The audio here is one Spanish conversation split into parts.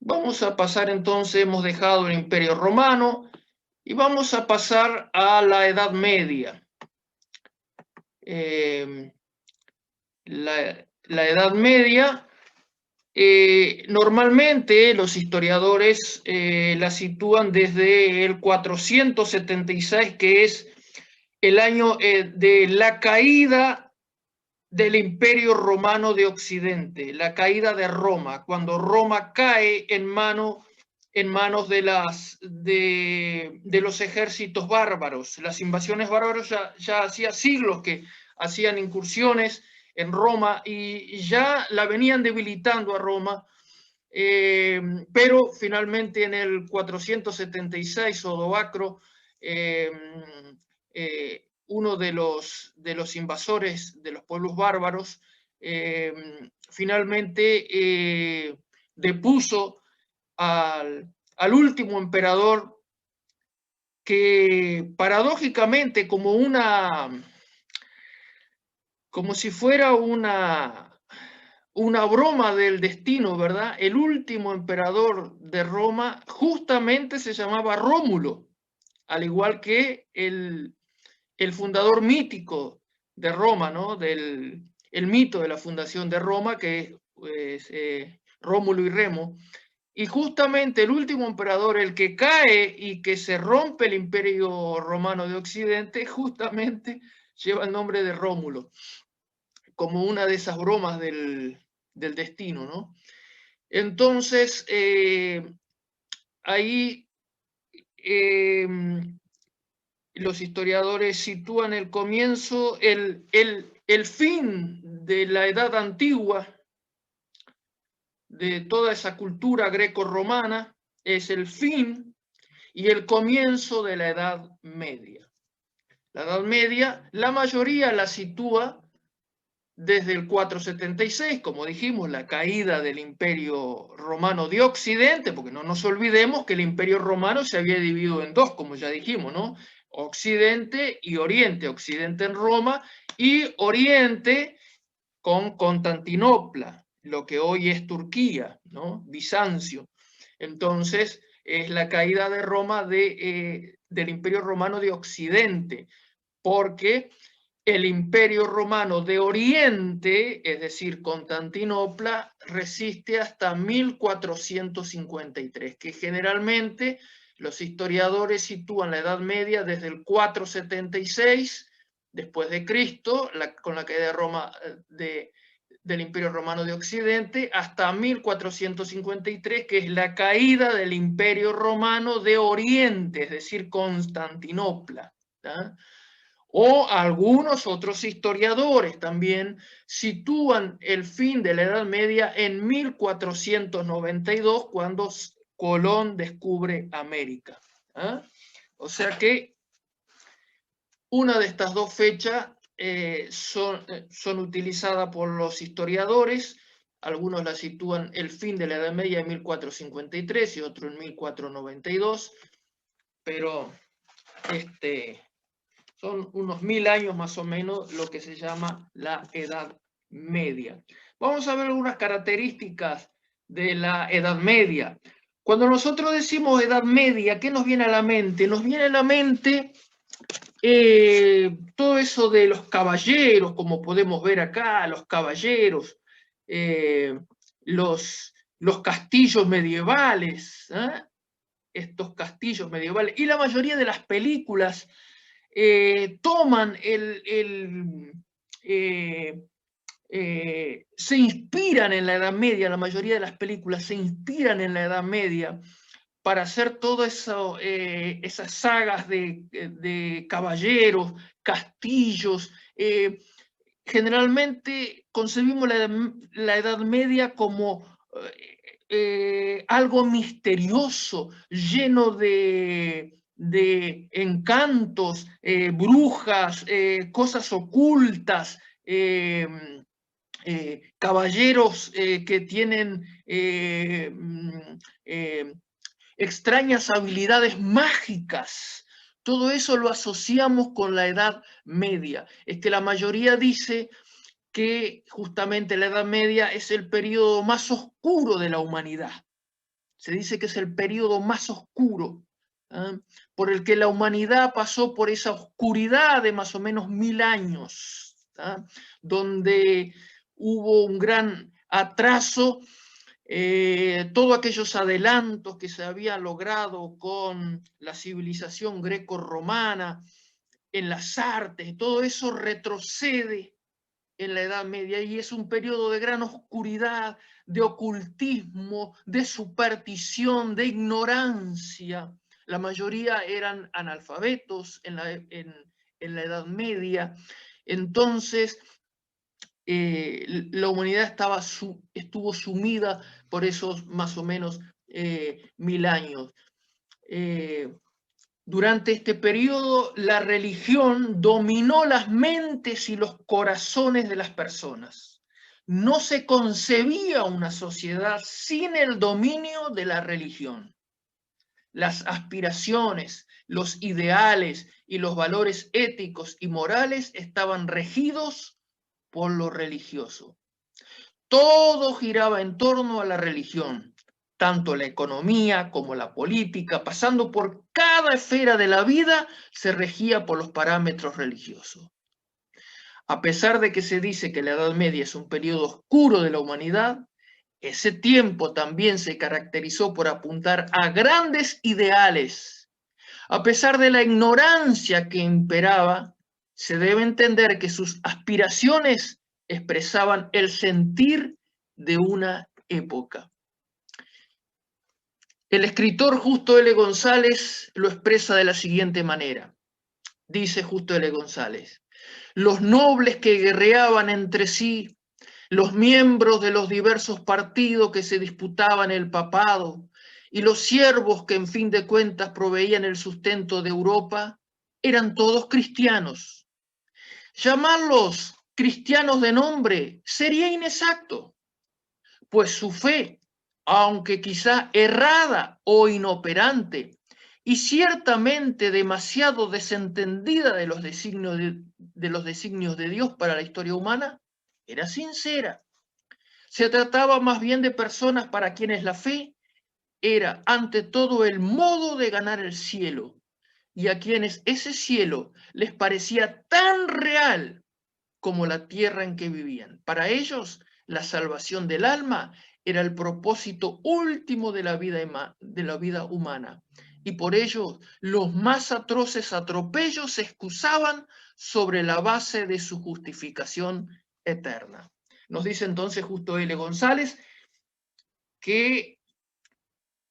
Vamos a pasar entonces, hemos dejado el Imperio Romano y vamos a pasar a la Edad Media. La Edad Media, normalmente los historiadores la sitúan desde el 476, que es el año de la caída del Imperio Romano de Occidente, la caída de Roma, cuando Roma cae en manos de los ejércitos bárbaros. Las invasiones bárbaras ya hacía siglos que hacían incursiones en Roma y ya la venían debilitando a Roma, pero finalmente en el 476 Odoacro, uno de los invasores de los pueblos bárbaros, finalmente depuso al último emperador, que paradójicamente, como si fuera una broma del destino, ¿verdad? El último emperador de Roma justamente se llamaba Rómulo, al igual que el fundador mítico de Roma, ¿no? El mito de la fundación de Roma, que es Rómulo y Remo. Y justamente el último emperador, el que cae y que se rompe el Imperio Romano de Occidente, justamente lleva el nombre de Rómulo, como una de esas bromas del destino, ¿no? Entonces, ahí los historiadores sitúan el comienzo, el fin de la Edad Antigua, de toda esa cultura greco-romana, es el fin y el comienzo de la Edad Media. La Edad Media, la mayoría la sitúa desde el 476, como dijimos, la caída del Imperio Romano de Occidente, porque no nos olvidemos que el Imperio Romano se había dividido en dos, como ya dijimos, ¿no? Occidente y Oriente. Occidente en Roma y Oriente con Constantinopla, lo que hoy es Turquía, ¿no? Bizancio. Entonces, es la caída de Roma del Imperio Romano de Occidente, porque el Imperio Romano de Oriente, es decir, Constantinopla, resiste hasta 1453, que generalmente los historiadores sitúan la Edad Media desde el 476 después de Cristo, con la caída de Roma, del Imperio Romano de Occidente, hasta 1453, que es la caída del Imperio Romano de Oriente, es decir, Constantinopla, ¿tá? O algunos otros historiadores también sitúan el fin de la Edad Media en 1492, cuando Colón descubre América. ¿Ah? O sea que una de estas dos fechas son utilizadas por los historiadores. Algunos la sitúan el fin de la Edad Media en 1453 y otros en 1492, pero son unos 1000 años más o menos lo que se llama la Edad Media. Vamos a ver algunas características de la Edad Media. Cuando nosotros decimos Edad Media, ¿qué nos viene a la mente? Nos viene a la mente todo eso de los caballeros, como podemos ver acá, los caballeros, los castillos medievales, ¿eh? Estos castillos medievales, y la mayoría de las películas toman se inspiran en la Edad Media, la mayoría de las películas se inspiran en la Edad Media para hacer todas esas sagas de caballeros, castillos. Generalmente concebimos la Edad Media como algo misterioso, lleno de encantos, brujas, cosas ocultas, caballeros que tienen extrañas habilidades mágicas. Todo eso lo asociamos con la Edad Media. Es que la mayoría dice que justamente la Edad Media es el periodo más oscuro de la humanidad. Se dice que es el periodo más oscuro, por el que la humanidad pasó por esa oscuridad de más o menos 1000 años, donde hubo un gran atraso. Todos aquellos adelantos que se habían logrado con la civilización greco-romana, en las artes, todo eso retrocede en la Edad Media y es un periodo de gran oscuridad, de ocultismo, de superstición, de ignorancia. La mayoría eran analfabetos en la Edad Media. Entonces, la humanidad estuvo sumida por esos más o menos 1000 años. Durante este periodo, la religión dominó las mentes y los corazones de las personas. No se concebía una sociedad sin el dominio de la religión. Las aspiraciones, los ideales y los valores éticos y morales estaban regidos por lo religioso. Todo giraba en torno a la religión, tanto la economía como la política, pasando por cada esfera de la vida, se regía por los parámetros religiosos. A pesar de que se dice que la Edad Media es un periodo oscuro de la humanidad, ese tiempo también se caracterizó por apuntar a grandes ideales. A pesar de la ignorancia que imperaba, se debe entender que sus aspiraciones expresaban el sentir de una época. El escritor Justo L. González lo expresa de la siguiente manera. Dice Justo L. González: los nobles que guerreaban entre sí, los miembros de los diversos partidos que se disputaban el papado y los siervos que en fin de cuentas proveían el sustento de Europa, eran todos cristianos. Llamarlos cristianos de nombre sería inexacto, pues su fe, aunque quizá errada o inoperante, y ciertamente demasiado desentendida de los designios de Dios para la historia humana, era sincera. Se trataba más bien de personas para quienes la fe era ante todo el modo de ganar el cielo, y a quienes ese cielo les parecía tan real como la tierra en que vivían. Para ellos, la salvación del alma era el propósito último de la vida humana. Y por ello, los más atroces atropellos se excusaban sobre la base de su justificación eterna. Nos dice entonces Justo L. González que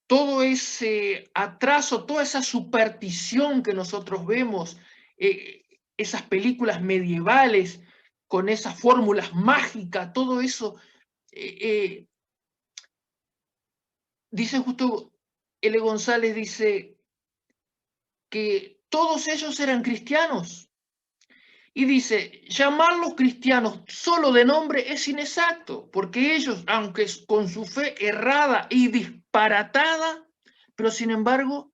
todo ese atraso, toda esa superstición que nosotros vemos, esas películas medievales con esas fórmulas mágicas, todo eso, dice Justo L. González, dice que todos ellos eran cristianos. Y dice, llamarlos cristianos solo de nombre es inexacto, porque ellos, aunque con su fe errada y disparatada, pero sin embargo,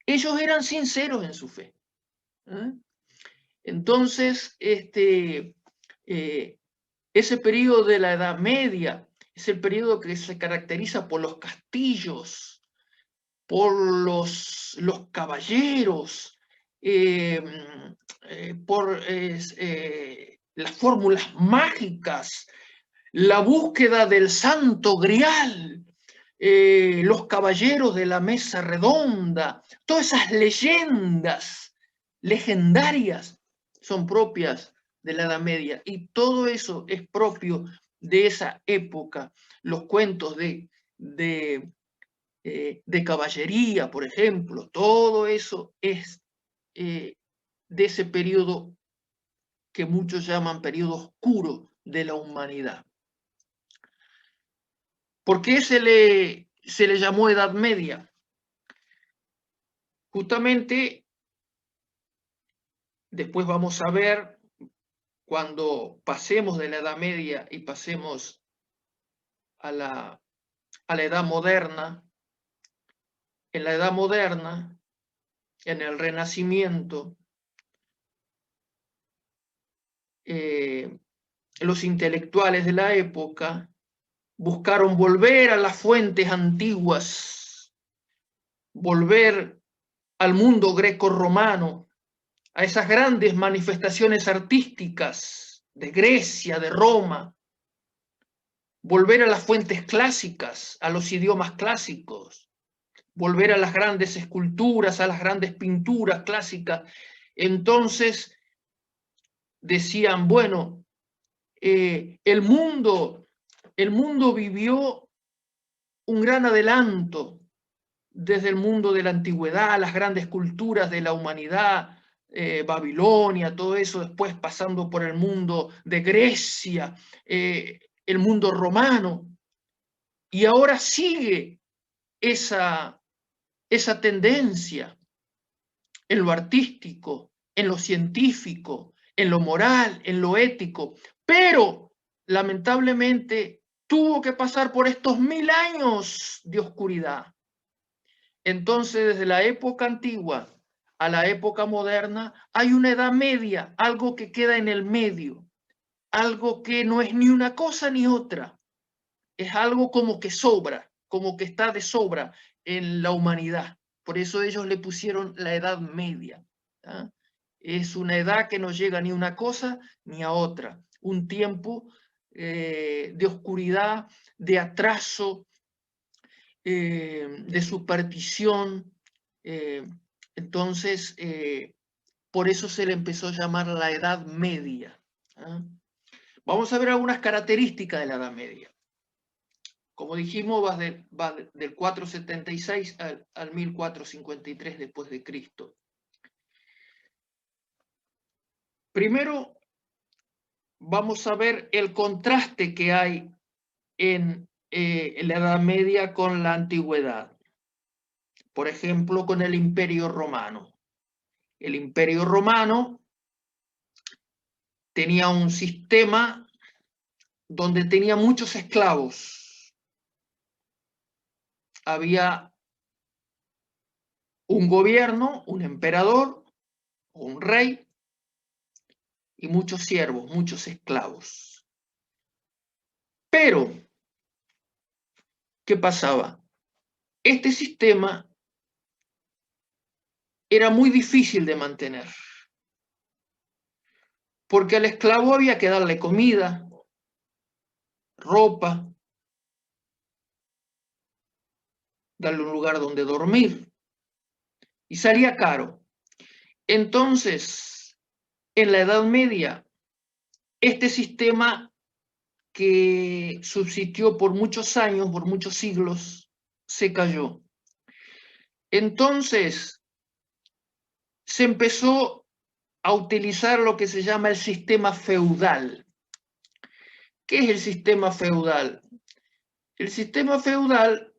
ellos eran sinceros en su fe. Entonces, ese periodo de la Edad Media es el periodo que se caracteriza por los castillos, por los caballeros, por las fórmulas mágicas, la búsqueda del santo grial, los caballeros de la mesa redonda, todas esas leyendas legendarias son propias de la Edad Media y todo eso es propio de esa época. Los cuentos de caballería, por ejemplo, todo eso es de ese periodo que muchos llaman periodo oscuro de la humanidad. ¿Por qué se le llamó Edad Media? Justamente después vamos a ver, cuando pasemos de la Edad Media y pasemos a la Edad Moderna, en la Edad Moderna, en el Renacimiento, los intelectuales de la época buscaron volver a las fuentes antiguas, volver al mundo greco-romano, a esas grandes manifestaciones artísticas de Grecia, de Roma, volver a las fuentes clásicas, a los idiomas clásicos, volver a las grandes esculturas, a las grandes pinturas clásicas. Entonces decían, bueno, el mundo vivió un gran adelanto desde el mundo de la antigüedad, las grandes culturas de la humanidad, Babilonia, todo eso, después pasando por el mundo de Grecia, el mundo romano, y ahora sigue esa tendencia en lo artístico, en lo científico, en lo moral, en lo ético, pero lamentablemente tuvo que pasar por estos 1000 años de oscuridad. Entonces, desde la época antigua a la época moderna, hay una edad media, algo que queda en el medio, algo que no es ni una cosa ni otra, es algo como que sobra, como que está de sobra en la humanidad. Por eso ellos le pusieron la edad media. ¿Ah? Es una edad que no llega ni a una cosa ni a otra, un tiempo de oscuridad, de atraso, de superstición. Entonces, por eso se le empezó a llamar la Edad Media. ¿Ah? Vamos a ver algunas características de la Edad Media. Como dijimos, va del 476 al 1453 después de Cristo. Primero, vamos a ver el contraste que hay en la Edad Media con la Antigüedad. Por ejemplo, con el Imperio Romano. El Imperio Romano tenía un sistema donde tenía muchos esclavos. Había un gobierno, un emperador, un rey y muchos siervos, muchos esclavos. Pero, ¿qué pasaba? Este sistema era muy difícil de mantener, porque al esclavo había que darle comida, ropa, darle un lugar donde dormir, y salía caro. Entonces, en la Edad Media, este sistema que subsistió por muchos años, por muchos siglos, se cayó. Entonces, se empezó a utilizar lo que se llama el sistema feudal. ¿Qué es el sistema feudal? El sistema feudal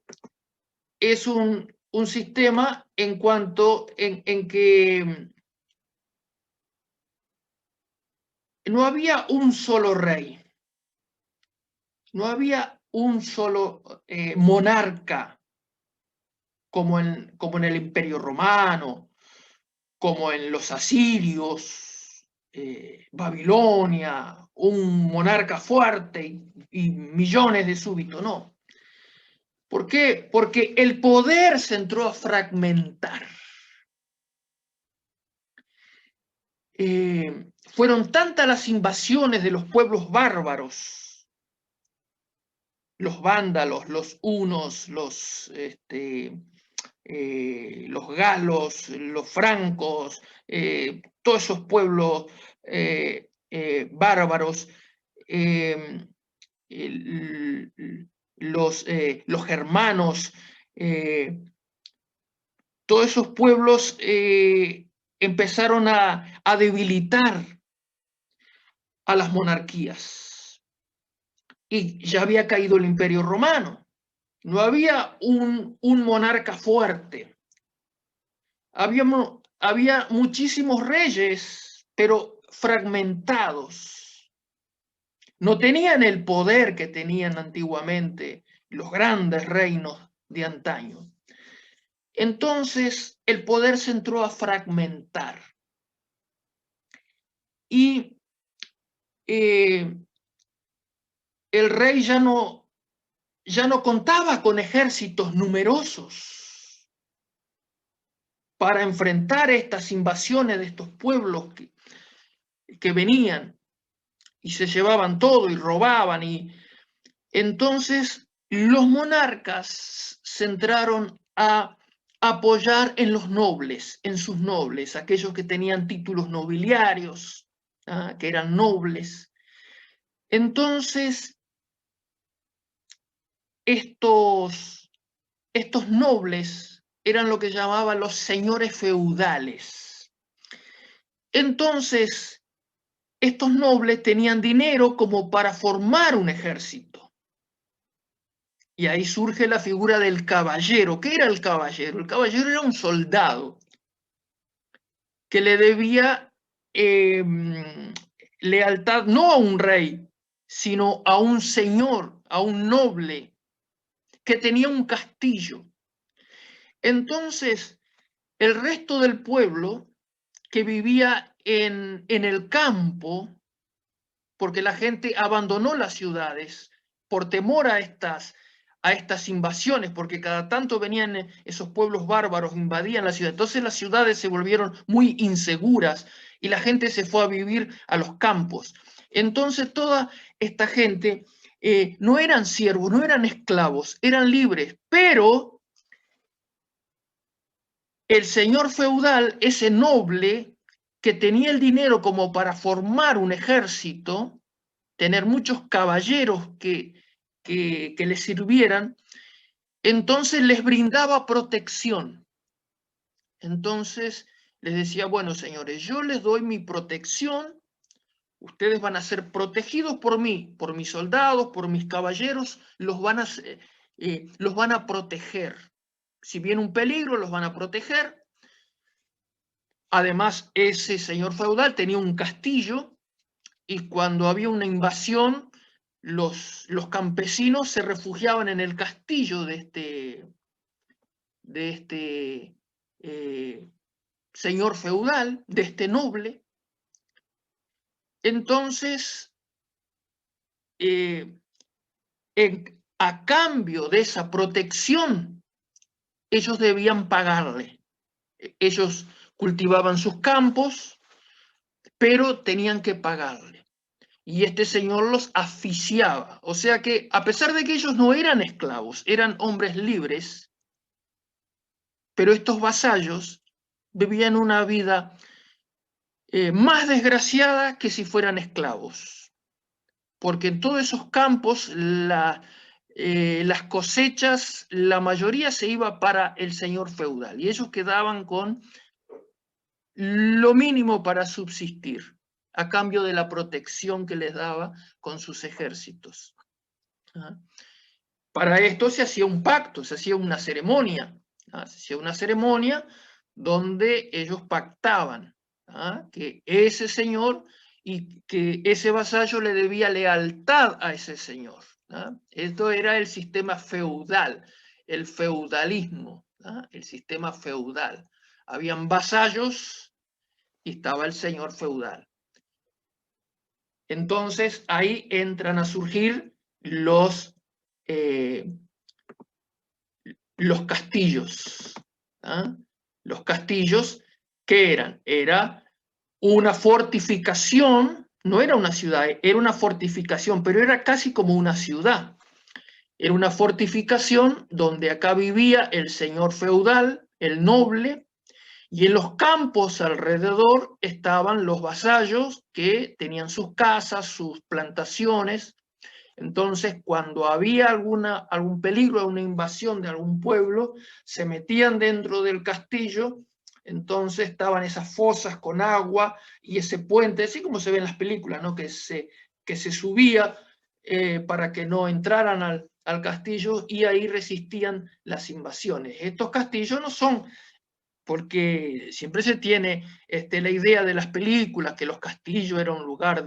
es un sistema en cuanto en que no había un solo rey, no había un solo monarca como en el Imperio Romano, como en los asirios, Babilonia, un monarca fuerte y millones de súbditos, no. ¿Por qué? Porque el poder se entró a fragmentar. Fueron tantas las invasiones de los pueblos bárbaros, los vándalos, los hunos, los galos, los francos, todos esos pueblos bárbaros, los germanos, todos esos pueblos empezaron a debilitar a las monarquías. Y ya había caído el Imperio Romano. No había un monarca fuerte. Había muchísimos reyes, pero fragmentados. No tenían el poder que tenían antiguamente los grandes reinos de antaño. Entonces, el poder se entró a fragmentar. Y el rey ya no ya no contaba con ejércitos numerosos para enfrentar estas invasiones de estos pueblos que venían y se llevaban todo y robaban. Y entonces los monarcas se entraron a apoyar en los nobles, en sus nobles, aquellos que tenían títulos nobiliarios, que eran nobles. Entonces, estos nobles eran lo que llamaban los señores feudales. Entonces, estos nobles tenían dinero como para formar un ejército. Y ahí surge la figura del caballero. ¿Qué era el caballero? El caballero era un soldado que le debía lealtad no a un rey, sino a un señor, a un noble, que tenía un castillo. Entonces, el resto del pueblo que vivía en el campo, porque la gente abandonó las ciudades por temor a estas invasiones, porque cada tanto venían esos pueblos bárbaros, invadían la ciudad. Entonces las ciudades se volvieron muy inseguras y la gente se fue a vivir a los campos. Entonces toda esta gente no eran siervos, no eran esclavos, eran libres, pero el señor feudal, ese noble que tenía el dinero como para formar un ejército, tener muchos caballeros que le sirvieran, entonces les brindaba protección. Entonces les decía, bueno, señores, yo les doy mi protección, ustedes van a ser protegidos por mí, por mis soldados, por mis caballeros, los van a proteger. Si viene un peligro, los van a proteger. Además, ese señor feudal tenía un castillo y cuando había una invasión, los campesinos se refugiaban en el castillo de este señor feudal, de este noble. Entonces, a cambio de esa protección, ellos debían pagarle. Ellos cultivaban sus campos, pero tenían que pagarle. Y este señor los asfixiaba. O sea que, a pesar de que ellos no eran esclavos, eran hombres libres, pero estos vasallos vivían una vida más desgraciada que si fueran esclavos. Porque en todos esos campos, las cosechas, la mayoría se iba para el señor feudal. Y ellos quedaban con lo mínimo para subsistir, a cambio de la protección que les daba con sus ejércitos. Para esto se hacía un pacto, se hacía una ceremonia. Se hacía una ceremonia donde ellos pactaban que ese señor y que ese vasallo le debía lealtad a ese señor. Esto era el sistema feudal, el feudalismo, el sistema feudal. Habían vasallos y estaba el señor feudal. Entonces ahí entran a surgir los castillos. Los castillos, ¿qué eran? Era una fortificación, no era una ciudad, era una fortificación, pero era casi como una ciudad. Era una fortificación donde acá vivía el señor feudal, el noble, y en los campos alrededor estaban los vasallos que tenían sus casas, sus plantaciones. Entonces, cuando había algún peligro, alguna invasión de algún pueblo, se metían dentro del castillo, entonces estaban esas fosas con agua y ese puente, así como se ve en las películas, ¿no? que se subía para que no entraran al castillo y ahí resistían las invasiones. Estos castillos no son, porque siempre se tiene la idea de las películas, que los castillos eran un lugar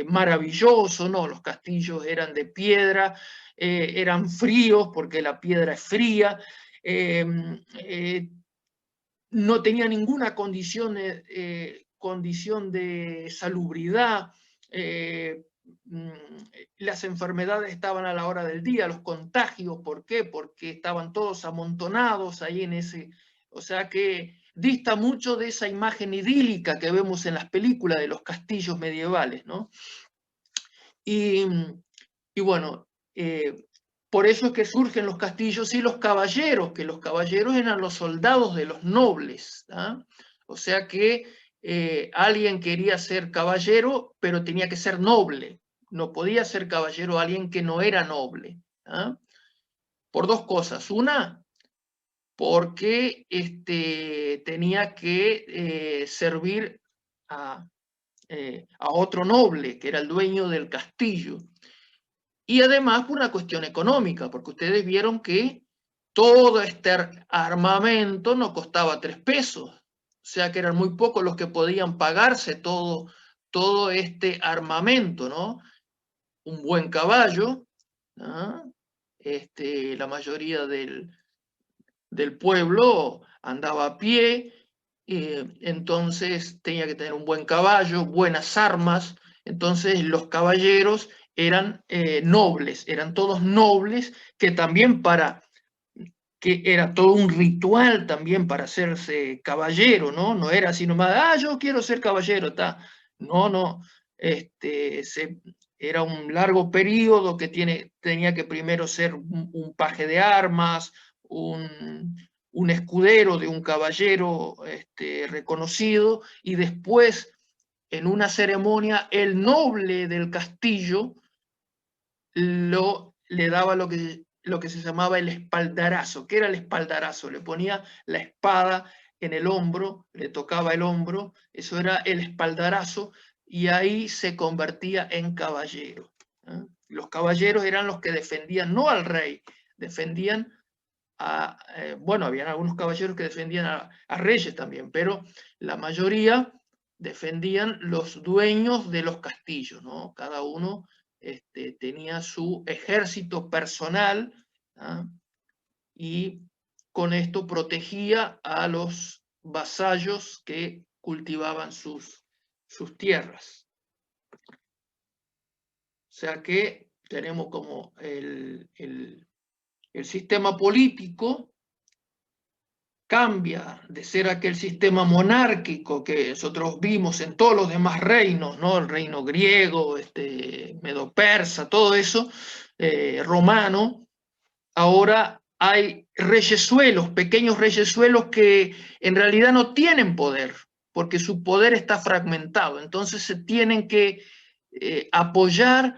maravilloso, no, los castillos eran de piedra, eran fríos porque la piedra es fría, no tenía ninguna condición de salubridad, las enfermedades estaban a la hora del día, los contagios. ¿Por qué? Porque estaban todos amontonados ahí en ese... O sea que dista mucho de esa imagen idílica que vemos en las películas de los castillos medievales, ¿no? Y bueno, por eso es que surgen los castillos y los caballeros, que los caballeros eran los soldados de los nobles, ¿ah? O sea que alguien quería ser caballero, pero tenía que ser noble. No podía ser caballero alguien que no era noble, ¿ah? Por dos cosas. Una, porque tenía que servir a otro noble, que era el dueño del castillo. Y además por una cuestión económica, porque ustedes vieron que todo este armamento no costaba 3 pesos. O sea que eran muy pocos los que podían pagarse todo este armamento, ¿no? Un buen caballo, ¿no? La mayoría del pueblo andaba a pie, entonces tenía que tener un buen caballo, buenas armas. Entonces los caballeros eran nobles, eran todos nobles, que también que era todo un ritual también para hacerse caballero, ¿no? No era así nomás, yo quiero ser caballero, está. No, no, era un largo periodo que tenía que primero ser un paje de armas, un escudero de un caballero reconocido, y después, en una ceremonia, el noble del castillo le daba lo que se llamaba el espaldarazo. ¿Qué era el espaldarazo? Le ponía la espada en el hombro, le tocaba el hombro, eso era el espaldarazo, y ahí se convertía en caballero. Los caballeros eran los que defendían no al rey, defendían bueno, habían algunos caballeros que defendían a reyes también, pero la mayoría defendían los dueños de los castillos, ¿no? Cada uno tenía su ejército personal, ¿ah? Y con esto protegía a los vasallos que cultivaban sus tierras. O sea que tenemos como el sistema político cambia de ser aquel sistema monárquico que nosotros vimos en todos los demás reinos, ¿no? El reino griego, medo-persa, todo eso, romano. Ahora hay reyesuelos, pequeños reyesuelos que en realidad no tienen poder, porque su poder está fragmentado. Entonces se tienen que apoyar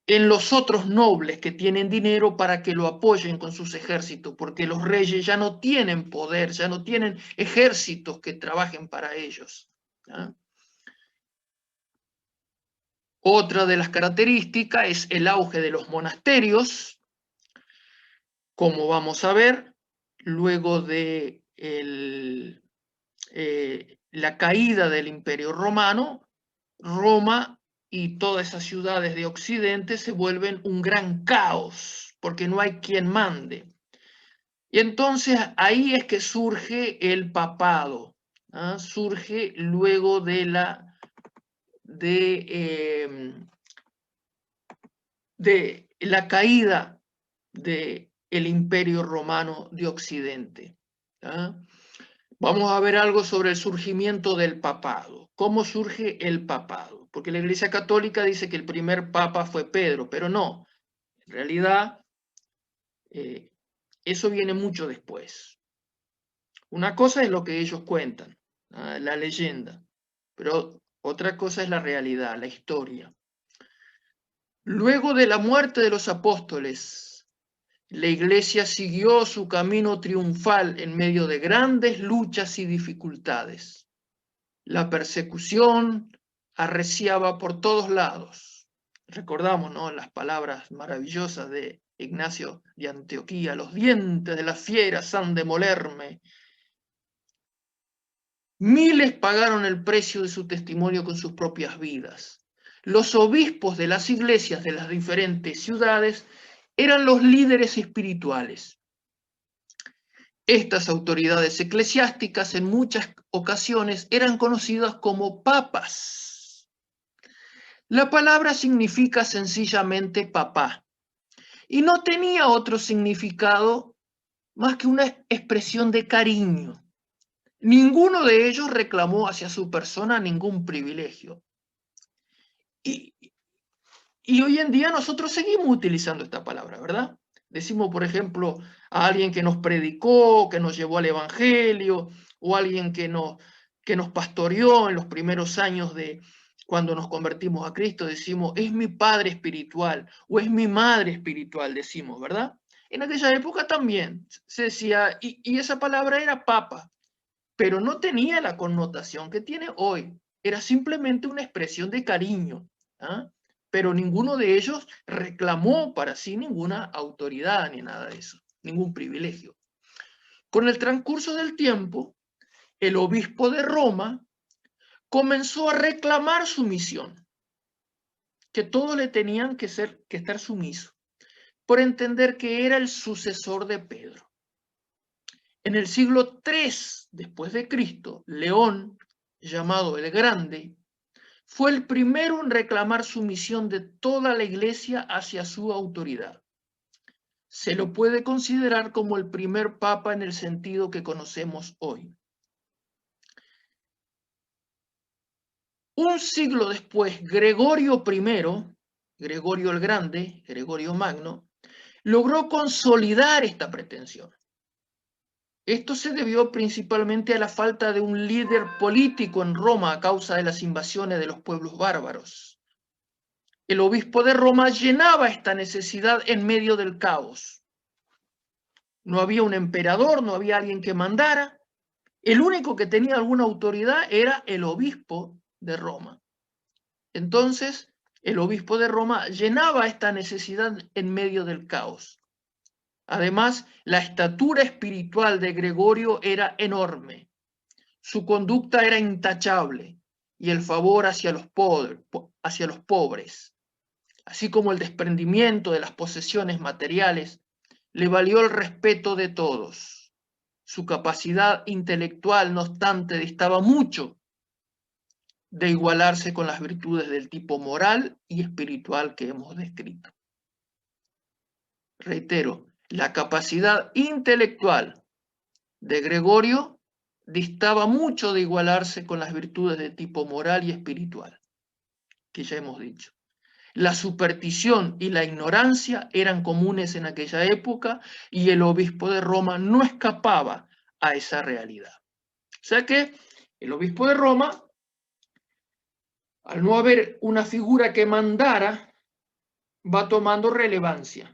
en los otros nobles que tienen dinero para que lo apoyen con sus ejércitos, porque los reyes ya no tienen poder, ya no tienen ejércitos que trabajen para ellos. ¿Ah? Otra de las características es el auge de los monasterios, como vamos a ver, luego de la caída del Imperio Romano, Roma y todas esas ciudades de Occidente se vuelven un gran caos, porque no hay quien mande. Y entonces ahí es que surge el papado, ¿ah? Surge luego de la caída del Imperio Romano de Occidente. ¿Ah? Vamos a ver algo sobre el surgimiento del papado. ¿Cómo surge el papado? Porque la Iglesia Católica dice que el primer papa fue Pedro, pero no. En realidad, eso viene mucho después. Una cosa es lo que ellos cuentan, la leyenda, pero otra cosa es la realidad, la historia. Luego de la muerte de los apóstoles, la Iglesia siguió su camino triunfal en medio de grandes luchas y dificultades. La persecución arreciaba por todos lados. Recordamos, ¿no?, las palabras maravillosas de Ignacio de Antioquía: los dientes de las fieras han de molerme. Miles pagaron el precio de su testimonio con sus propias vidas. Los obispos de las iglesias de las diferentes ciudades eran los líderes espirituales. Estas autoridades eclesiásticas en muchas ocasiones eran conocidas como papas. La palabra significa sencillamente papá y no tenía otro significado más que una expresión de cariño. Ninguno de ellos reclamó hacia su persona ningún privilegio. Y hoy en día nosotros seguimos utilizando esta palabra, ¿verdad? Decimos, por ejemplo, a alguien que nos predicó, que nos llevó al Evangelio, o alguien que nos pastoreó en los primeros años de cuando nos convertimos a Cristo, decimos, es mi padre espiritual, o es mi madre espiritual, decimos, ¿verdad? En aquella época también se decía, y esa palabra era papa, pero no tenía la connotación que tiene hoy. Era simplemente una expresión de cariño, ¿ah? Pero ninguno de ellos reclamó para sí ninguna autoridad ni nada de eso, ningún privilegio. Con el transcurso del tiempo, el obispo de Roma comenzó a reclamar su misión, que todos le tenían que estar sumisos, por entender que era el sucesor de Pedro. En el siglo III después de Cristo, León, llamado el Grande, fue el primero en reclamar sumisión de toda la iglesia hacia su autoridad. Se lo puede considerar como el primer papa en el sentido que conocemos hoy. Un siglo después, Gregorio I, Gregorio el Grande, Gregorio Magno, logró consolidar esta pretensión. Esto se debió principalmente a la falta de un líder político en Roma a causa de las invasiones de los pueblos bárbaros. El obispo de Roma llenaba esta necesidad en medio del caos. No había un emperador, no había alguien que mandara. El único que tenía alguna autoridad era el obispo de Roma. Entonces, el obispo de Roma llenaba esta necesidad en medio del caos. Además, la estatura espiritual de Gregorio era enorme. Su conducta era intachable y el favor hacia los pobres, así como el desprendimiento de las posesiones materiales, le valió el respeto de todos. Su capacidad intelectual, no obstante, distaba mucho de igualarse con las virtudes del tipo moral y espiritual que hemos descrito. Reitero, la capacidad intelectual de Gregorio distaba mucho de igualarse con las virtudes de tipo moral y espiritual, que ya hemos dicho. La superstición y la ignorancia eran comunes en aquella época y el obispo de Roma no escapaba a esa realidad. O sea que el obispo de Roma, al no haber una figura que mandara, va tomando relevancia.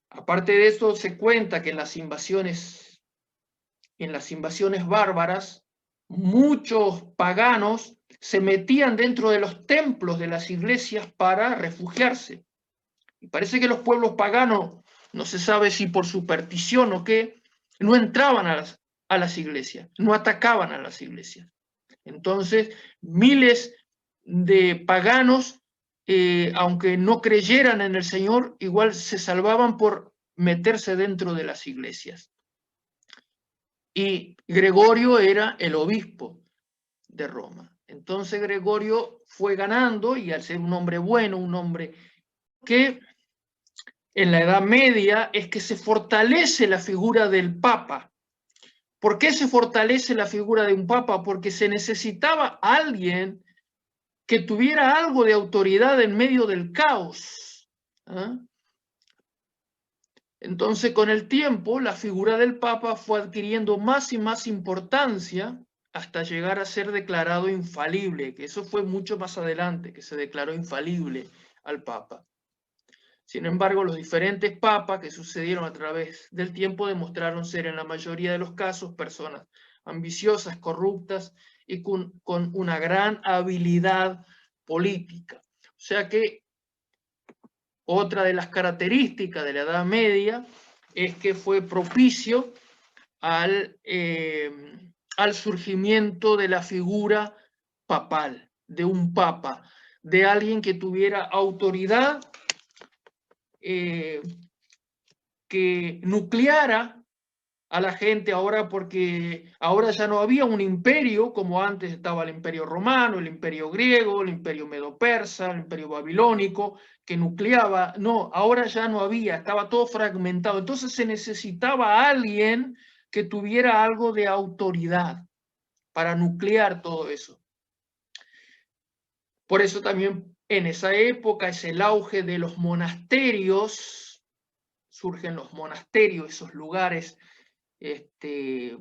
Aparte de eso, se cuenta que en las invasiones bárbaras, muchos paganos se metían dentro de los templos de las iglesias para refugiarse. Y parece que los pueblos paganos, no se sabe si por superstición o qué, no entraban a las iglesias, no atacaban a las iglesias. Entonces, miles de paganos, aunque no creyeran en el Señor, igual se salvaban por meterse dentro de las iglesias. Y Gregorio era el obispo de Roma. Entonces Gregorio fue ganando y al ser un hombre bueno, un hombre que en la Edad Media es que se fortalece la figura del Papa. ¿Por qué se fortalece la figura de un Papa? Porque se necesitaba alguien que tuviera algo de autoridad en medio del caos. ¿Ah? Entonces, con el tiempo, la figura del Papa fue adquiriendo más y más importancia hasta llegar a ser declarado infalible, que eso fue mucho más adelante, que se declaró infalible al Papa. Sin embargo, los diferentes papas que sucedieron a través del tiempo demostraron ser en la mayoría de los casos personas ambiciosas, corruptas y con una gran habilidad política. O sea que otra de las características de la Edad Media es que fue propicio al surgimiento de la figura papal, de un papa, de alguien que tuviera autoridad, que nucleara a la gente ahora, porque ahora ya no había un imperio como antes estaba el imperio romano, el imperio griego, el imperio medo-persa, el imperio babilónico, que nucleaba. No, ahora ya no había, estaba todo fragmentado. Entonces se necesitaba a alguien que tuviera algo de autoridad para nuclear todo eso. Por eso también en esa época es el auge de los monasterios, surgen los monasterios, esos lugares, no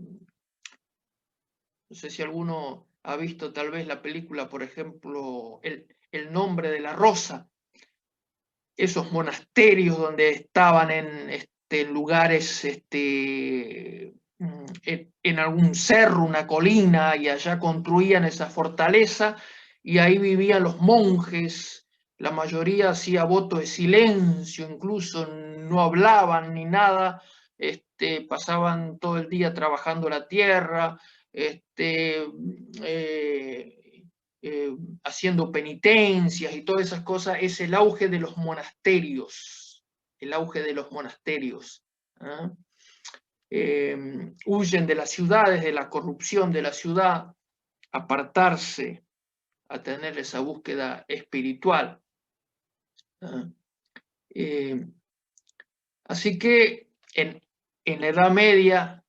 sé si alguno ha visto tal vez la película, por ejemplo, El nombre de la rosa, esos monasterios donde estaban en lugares, en algún cerro, una colina, y allá construían esa fortaleza, y ahí vivían los monjes. La mayoría hacía voto de silencio, incluso no hablaban ni nada, pasaban todo el día trabajando la tierra, eh, haciendo penitencias y todas esas cosas. Es el auge de los monasterios, el auge de los monasterios. ¿Ah? Huyen de las ciudades, de la corrupción de la ciudad, apartarse, a tener esa búsqueda espiritual. ¿Ah? Así que en la Edad Media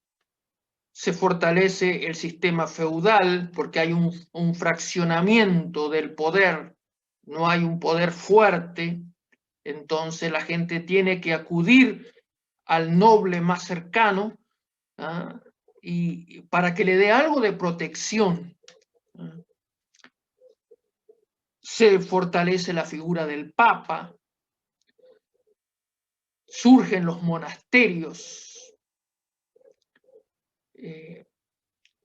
se fortalece el sistema feudal porque hay un fraccionamiento del poder, no hay un poder fuerte, entonces la gente tiene que acudir al noble más cercano, ¿ah? Y para que le dé algo de protección. ¿Ah? Se fortalece la figura del Papa, surgen los monasterios,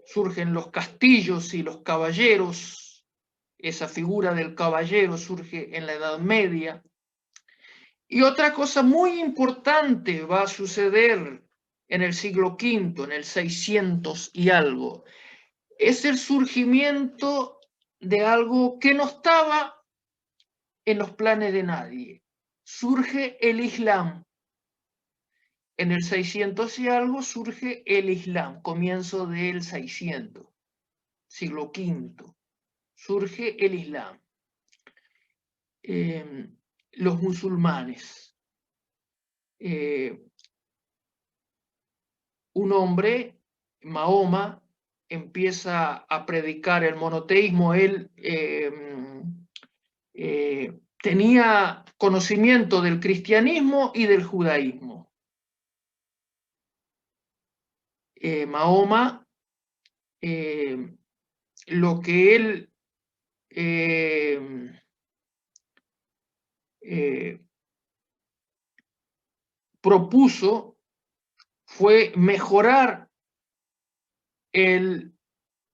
surgen los castillos y los caballeros. Esa figura del caballero surge en la Edad Media. Y otra cosa muy importante va a suceder en el siglo V, en el 600 y algo. Es el surgimiento de algo que no estaba en los planes de nadie. Surge el Islam. En el 600 y algo surge el Islam, comienzo del 600, siglo V. Surge el Islam. Los musulmanes. Un hombre, Mahoma, empieza a predicar el monoteísmo. Él tenía conocimiento del cristianismo y del judaísmo. Mahoma, lo que él propuso fue mejorar el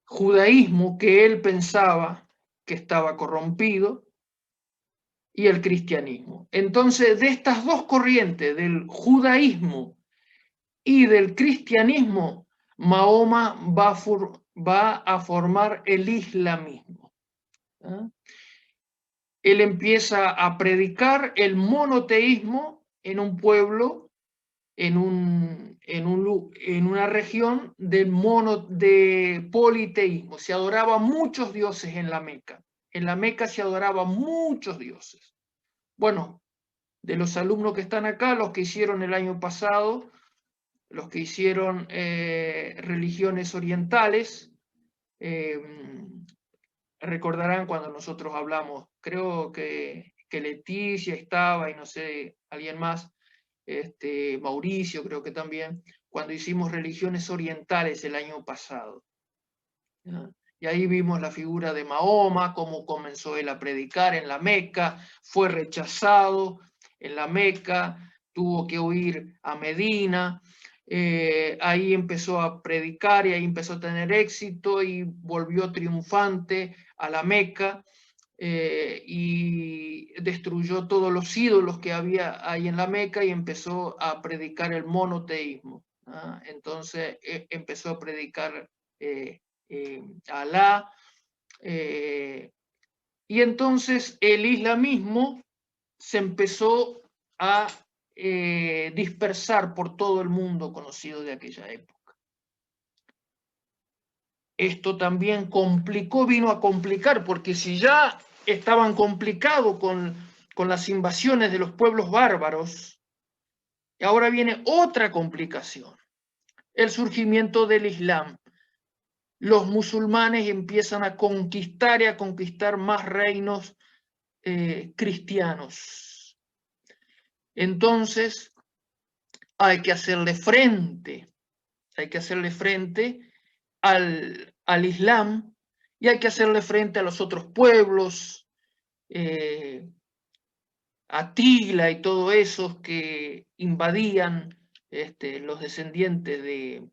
judaísmo que él pensaba que estaba corrompido y el cristianismo. Entonces, de estas dos corrientes, del judaísmo y del cristianismo, Mahoma va a formar el islamismo. ¿Ah? Él empieza a predicar el monoteísmo en un pueblo, en una región de politeísmo. Se adoraban muchos dioses en la Meca. En la Meca se adoraban muchos dioses. Bueno, de los alumnos que están acá, los que hicieron el año pasado, los que hicieron religiones orientales, recordarán cuando nosotros hablamos, creo que Leticia estaba y no sé, alguien más, Mauricio creo que también, cuando hicimos religiones orientales el año pasado. ¿Ya? Y ahí vimos la figura de Mahoma, cómo comenzó él a predicar en la Meca, fue rechazado en la Meca, tuvo que huir a Medina, ahí empezó a predicar y ahí empezó a tener éxito y volvió triunfante a la Meca. Y destruyó todos los ídolos que había ahí en la Meca y empezó a predicar el monoteísmo. ¿Ah? Entonces empezó a predicar Alá, y entonces el islamismo se empezó a dispersar por todo el mundo conocido de aquella época. Esto también vino a complicar, porque si ya estaban complicados con las invasiones de los pueblos bárbaros, ahora viene otra complicación, el surgimiento del Islam. Los musulmanes empiezan a conquistar y a conquistar más reinos cristianos. Entonces hay que hacerle frente al Islam, y hay que hacerle frente a los otros pueblos, Atila y todos esos que invadían, los descendientes de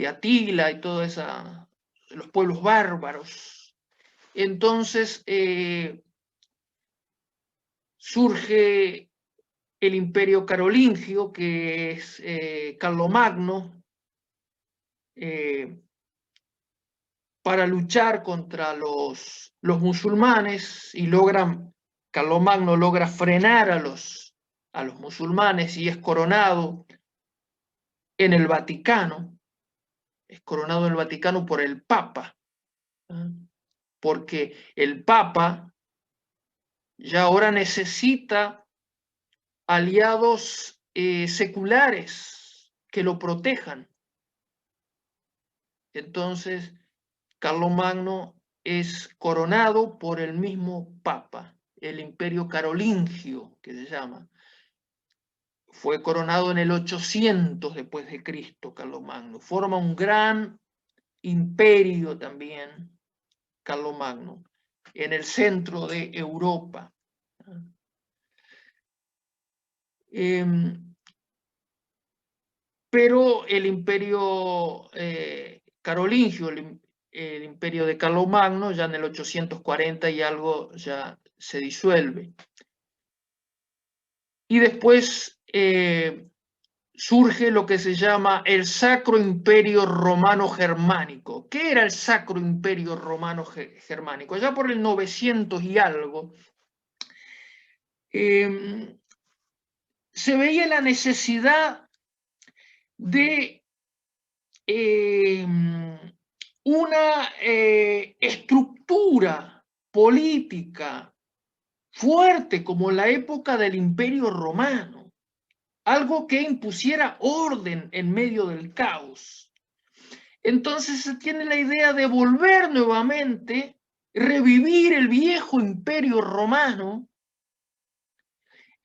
Atila y todos los pueblos bárbaros. Entonces surge el imperio carolingio, que es Carlomagno, para luchar contra los musulmanes, y Carlomagno logra frenar a los musulmanes, y es coronado en el Vaticano. Es coronado en el Vaticano por el Papa, porque el Papa ya ahora necesita aliados seculares que lo protejan. Entonces, Carlomagno es coronado por el mismo Papa, el imperio carolingio, que se llama. Fue coronado en el 800 después de Cristo, Carlomagno. Forma un gran imperio también, Carlomagno, en el centro de Europa. Pero el imperio carolingio, el imperio de Carlomagno, ya en el 840 y algo, ya se disuelve. Y después surge lo que se llama el Sacro Imperio Romano Germánico. ¿Qué era el Sacro Imperio Romano Germánico? Ya por el 900 y algo, se veía la necesidad de una estructura política fuerte como la época del Imperio Romano, algo que impusiera orden en medio del caos. Entonces se tiene la idea de volver nuevamente, revivir el viejo Imperio Romano.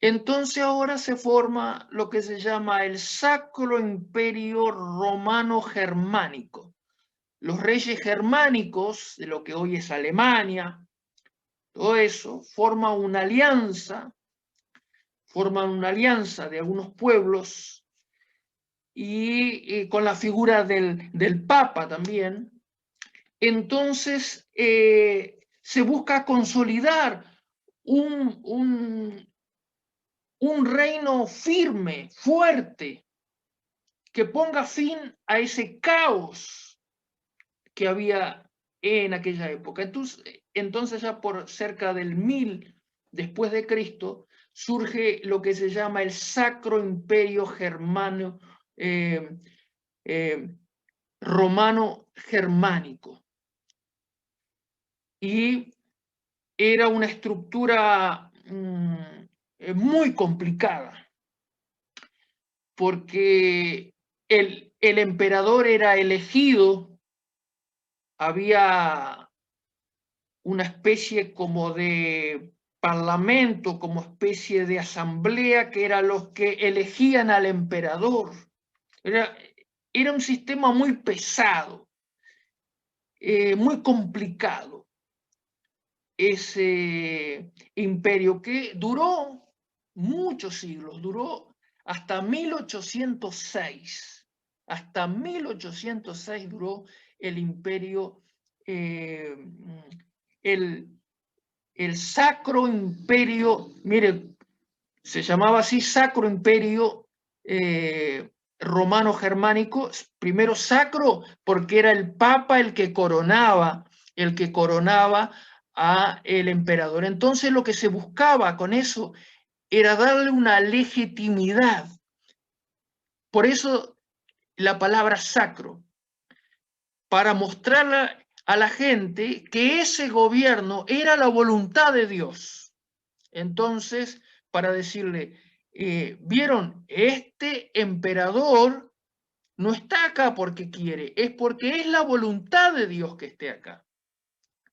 Entonces ahora se forma lo que se llama el Sacro Imperio Romano Germánico. Los reyes germánicos, de lo que hoy es Alemania, todo eso, forman una alianza de algunos pueblos, y con la figura del Papa también. Entonces se busca consolidar un reino firme, fuerte, que ponga fin a ese caos que había en aquella época. Entonces ya por cerca del 1000 después de Cristo surge lo que se llama el Sacro Imperio Romano Germánico. Y era una estructura muy complicada, porque el emperador era elegido, había una especie como de parlamento, como especie de asamblea, que eran los que elegían al emperador. Era un sistema muy pesado, muy complicado, ese imperio, que duró muchos siglos, duró hasta 1806. Hasta 1806 duró el imperio, el Sacro Imperio, mire, se llamaba así, Sacro Imperio Romano Germánico. Primero sacro porque era el Papa el que coronaba a el emperador. Entonces lo que se buscaba con eso era darle una legitimidad. Por eso la palabra sacro, para mostrarle a la gente que ese gobierno era la voluntad de Dios. Entonces, para decirle, vieron, este emperador no está acá porque quiere, es porque es la voluntad de Dios que esté acá,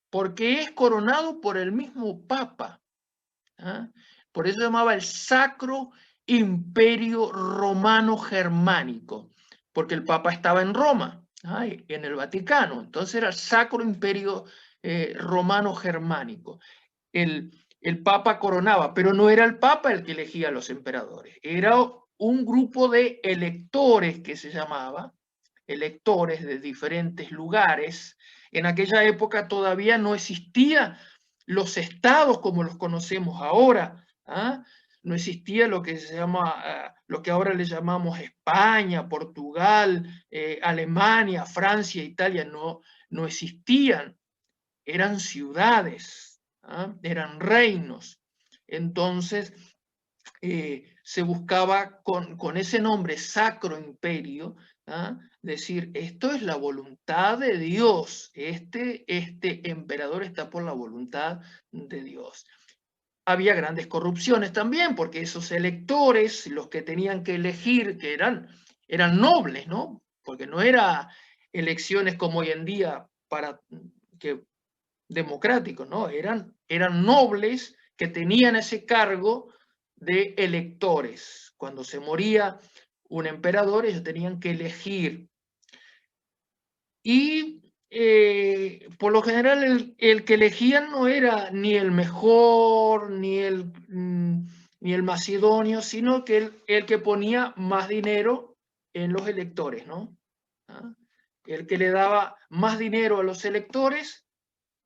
porque es coronado por el mismo Papa. ¿Ah? Por eso se llamaba el Sacro Imperio Romano Germánico, porque el Papa estaba en Roma, en el Vaticano. Entonces era el Sacro Imperio Romano Germánico. El Papa coronaba, pero no era el Papa el que elegía a los emperadores, era un grupo de electores que se llamaba, electores de diferentes lugares. En aquella época todavía no existía los estados como los conocemos ahora. ¿Ah? No existía lo que se llama, lo que ahora le llamamos España, Portugal, Alemania, Francia, Italia, no existían. Eran ciudades, ¿ah? Eran reinos. Entonces, se buscaba con ese nombre, Sacro Imperio, ¿ah? Decir, esto es la voluntad de Dios, este emperador está por la voluntad de Dios. Había grandes corrupciones también, porque esos electores, los que tenían que elegir, que eran nobles, ¿no? Porque no eran elecciones como hoy en día para que democráticos, ¿no? Eran nobles que tenían ese cargo de electores. Cuando se moría un emperador, ellos tenían que elegir. Y por lo general el que elegían no era ni el mejor, ni el más idóneo, sino que el que ponía más dinero en los electores, ¿no? ¿Ah? El que le daba más dinero a los electores,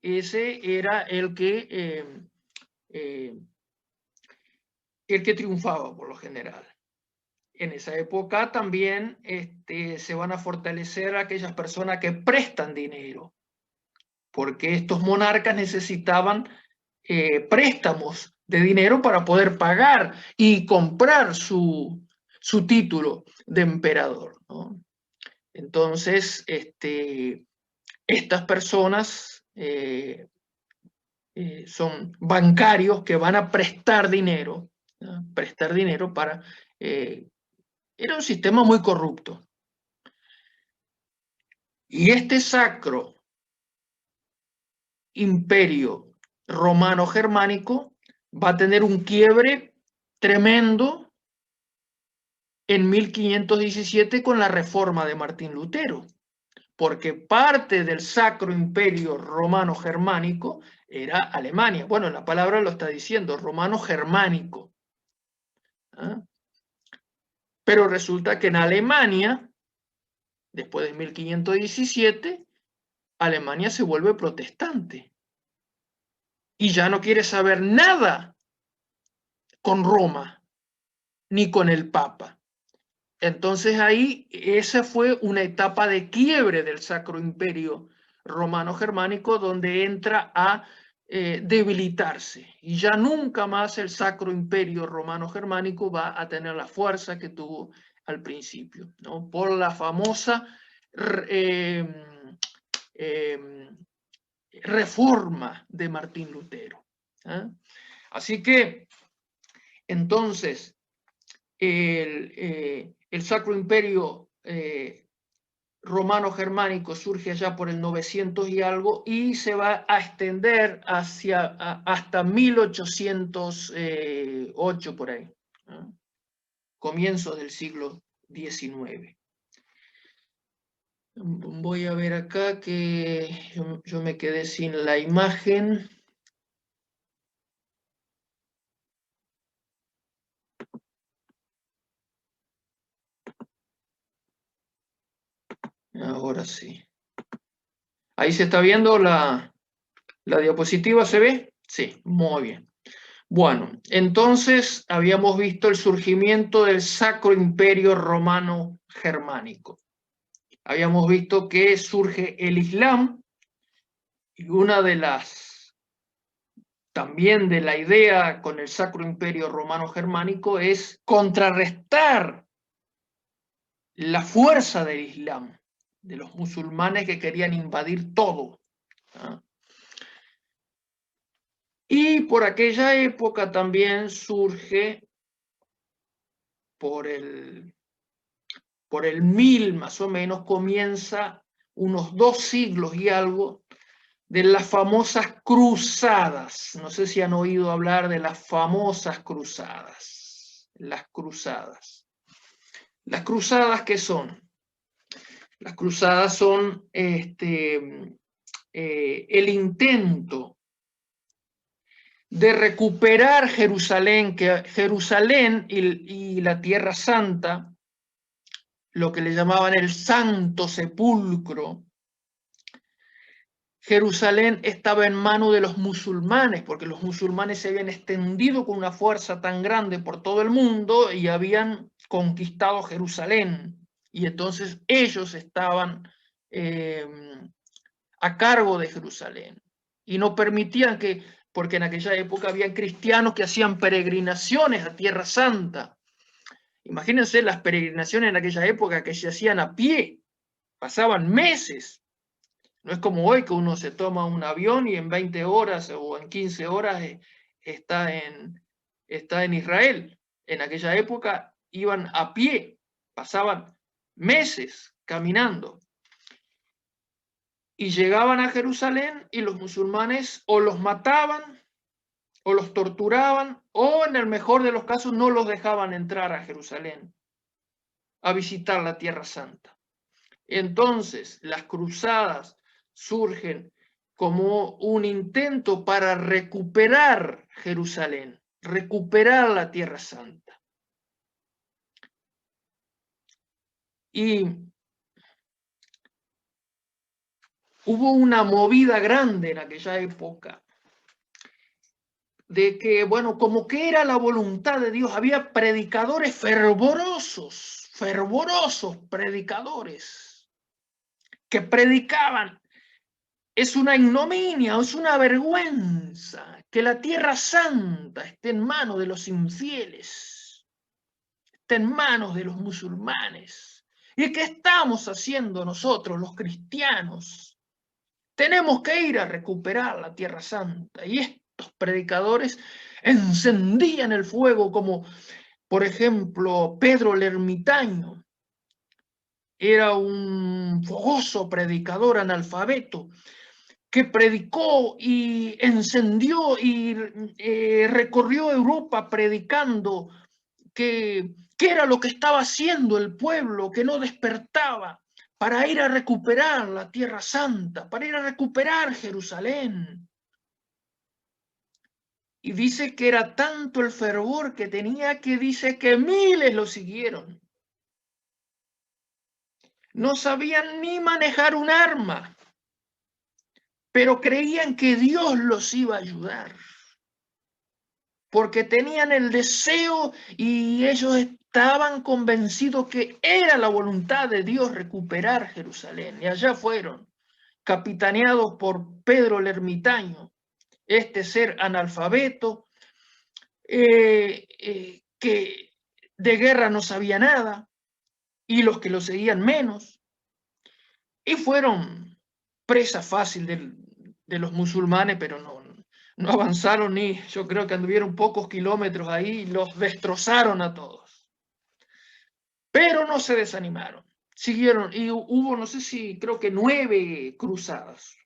ese era el que triunfaba por lo general. En esa época también se van a fortalecer aquellas personas que prestan dinero, porque estos monarcas necesitaban préstamos de dinero para poder pagar y comprar su título de emperador, ¿no? Entonces, estas personas son bancarios que van a prestar dinero, ¿no? Prestar dinero para... era un sistema muy corrupto. Y este Sacro Imperio Romano Germánico va a tener un quiebre tremendo en 1517 con la reforma de Martín Lutero, porque parte del Sacro Imperio Romano Germánico era Alemania. Bueno, la palabra lo está diciendo, romano germánico. ¿Ah? Pero resulta que en Alemania, después de 1517, Alemania se vuelve protestante y ya no quiere saber nada con Roma ni con el Papa. Entonces ahí esa fue una etapa de quiebre del Sacro Imperio Romano Germánico, donde entra a debilitarse, y ya nunca más el Sacro Imperio Romano Germánico va a tener la fuerza que tuvo al principio, ¿no? Por la famosa reforma de Martín Lutero. ¿Eh? Así que entonces el Sacro Imperio Romano Germánico surge allá por el 900 y algo, y se va a extender hasta 1808 por ahí, ¿no? Comienzo del siglo XIX. Voy a ver acá que yo me quedé sin la imagen. Ahora sí. Ahí se está viendo la diapositiva, ¿se ve? Sí, muy bien. Bueno, entonces habíamos visto el surgimiento del Sacro Imperio Romano Germánico. Habíamos visto que surge el Islam, y una de las también de la idea con el Sacro Imperio Romano Germánico es contrarrestar la fuerza del Islam, de los musulmanes que querían invadir todo. ¿Ah? Y por aquella época también surge, por el 1000 más o menos, comienza unos 2 siglos y algo, de las famosas cruzadas. No sé si han oído hablar de las famosas cruzadas. Las cruzadas. ¿Las cruzadas qué son? Las cruzadas son el intento de recuperar Jerusalén, que Jerusalén y la Tierra Santa, lo que le llamaban el Santo Sepulcro, Jerusalén estaba en manos de los musulmanes, porque los musulmanes se habían extendido con una fuerza tan grande por todo el mundo y habían conquistado Jerusalén. Y entonces ellos estaban a cargo de Jerusalén. Y no permitían que, porque en aquella época había cristianos que hacían peregrinaciones a Tierra Santa. Imagínense las peregrinaciones en aquella época que se hacían a pie, pasaban meses. No es como hoy que uno se toma un avión y en 20 horas o en 15 horas está en Israel. En aquella época iban a pie, pasaban meses caminando. Y llegaban a Jerusalén y los musulmanes o los mataban o los torturaban o en el mejor de los casos no los dejaban entrar a Jerusalén a visitar la Tierra Santa. Entonces las cruzadas surgen como un intento para recuperar Jerusalén, recuperar la Tierra Santa. Y hubo una movida grande en aquella época de que, bueno, como que era la voluntad de Dios, había predicadores fervorosos predicadores que predicaban. Es una ignominia, es una vergüenza que la Tierra Santa esté en manos de los infieles, esté en manos de los musulmanes. ¿Y qué estamos haciendo nosotros, los cristianos? Tenemos que ir a recuperar la Tierra Santa. Y estos predicadores encendían el fuego, como por ejemplo Pedro el Ermitaño. Era un fogoso predicador analfabeto que predicó y encendió y recorrió Europa predicando qué era lo que estaba haciendo el pueblo, que no despertaba, para ir a recuperar la Tierra Santa, para ir a recuperar Jerusalén. Y dice que era tanto el fervor que tenía que dice que miles lo siguieron. No sabían ni manejar un arma, pero creían que Dios los iba a ayudar. Porque tenían el deseo y ellos estaban convencidos que era la voluntad de Dios recuperar Jerusalén. Y allá fueron, capitaneados por Pedro el Ermitaño, este ser analfabeto, que de guerra no sabía nada, y los que lo seguían menos, y fueron presa fácil de los musulmanes, pero no avanzaron ni, yo creo que anduvieron pocos kilómetros ahí y los destrozaron a todos. Pero no se desanimaron, siguieron y hubo, no sé si, creo que 9 cruzadas,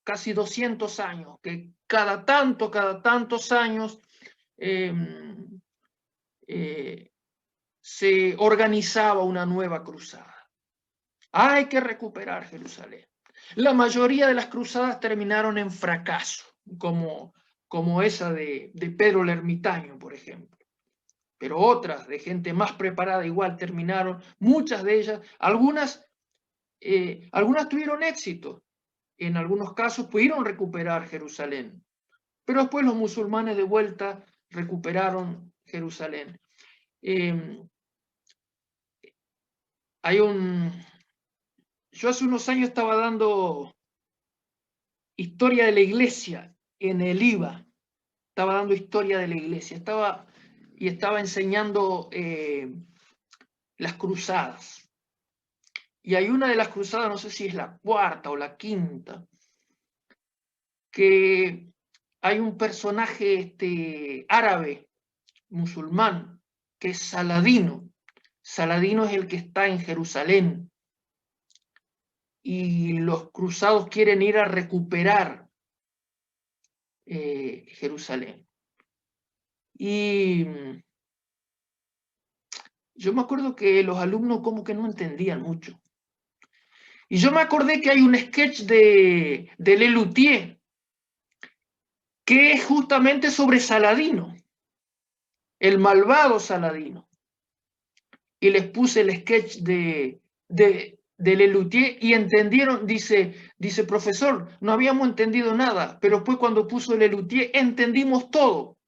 casi 200 años, que cada tantos años se organizaba una nueva cruzada. Hay que recuperar Jerusalén. La mayoría de las cruzadas terminaron en fracaso, como esa de Pedro el Ermitaño, por ejemplo. Pero otras de gente más preparada igual terminaron, muchas de ellas, algunas tuvieron éxito, en algunos casos pudieron recuperar Jerusalén, pero después los musulmanes de vuelta recuperaron Jerusalén. Yo hace unos años estaba dando historia de la iglesia en el IVA, estaba dando historia de la iglesia, estaba enseñando las cruzadas. Y hay una de las cruzadas, no sé si es la cuarta o la quinta, que hay un personaje árabe, musulmán, que es Saladino. Saladino es el que está en Jerusalén. Y los cruzados quieren ir a recuperar Jerusalén. Y yo me acuerdo que los alumnos como que no entendían mucho. Y yo me acordé que hay un sketch de Lelutier que es justamente sobre Saladino, el malvado Saladino. Y les puse el sketch de Lelutier y entendieron, dice, profesor, no habíamos entendido nada, pero después cuando puso Lelutier entendimos todo.